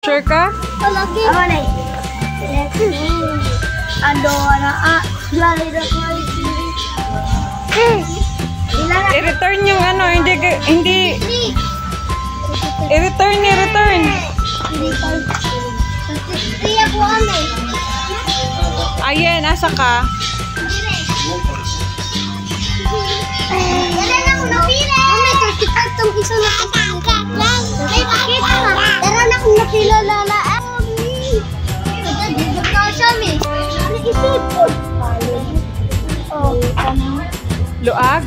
Sure ka? Palagi. Ako na. Adora. Lali na ko. I-return yung ano, hindi. I-return. Iya ko ano. Ayan, asa ka? Dala na ko napili. Mami, kakita itong isa na kakangkak lang. Ay, pakita na. Dala na kong nakilala. Dito ka siya, mi. Naisip ko. Luag?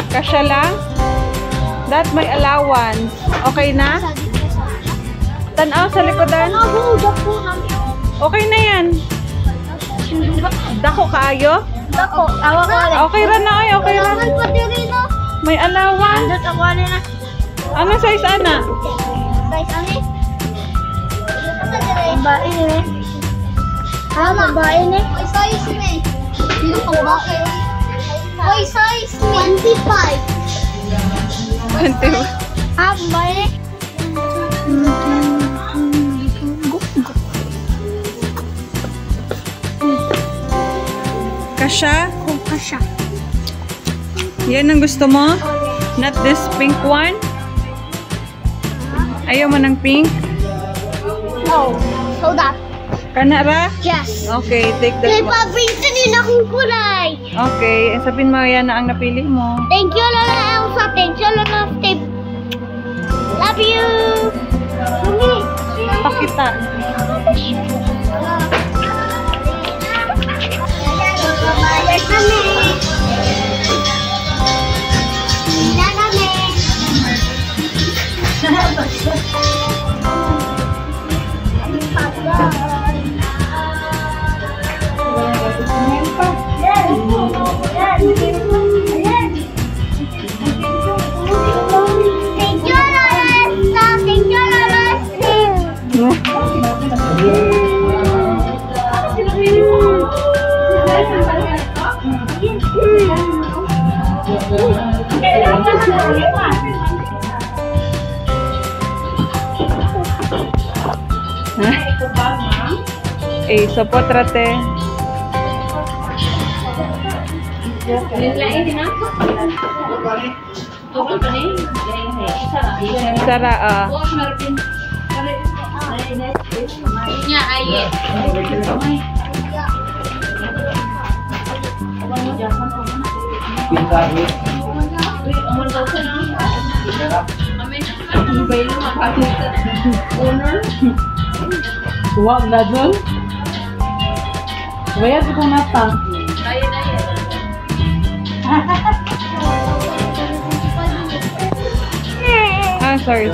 Kasya lang? That may allowance. Okay na? Tanaw sa likodan? Okay na yan. Dako kaayo? Dako. Awa ko rin. Okay ra na ay, okay ra. May allowance. Andot ako rin na. Ano size ana? Guys, ano eh? Babae eh. Babae eh. May size eh. Dito ka babae. May size eh. 25. Babae eh. Kasya? Kasya. Yan ang gusto mo? Not this pink one? Ayaw mo ng pink? Oh, so that. Kana ra? Yes. Okay, take that Kay one. paborito din akong kulay. Okay, sabihin mo yan na ang napili mo. Thank you, Lola Elsa. Thank you, Lola Steve. Love you. Pakita. Bayad kami. Hindi kami. Thank you, Lola Elsa. Thank you, Lola Steve. Eh, sopotrate. Sara, Huwag na dun. Bayad ko na ta. sorry.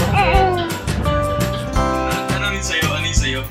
Ano yun sa'yo? Ano yun sa'yo?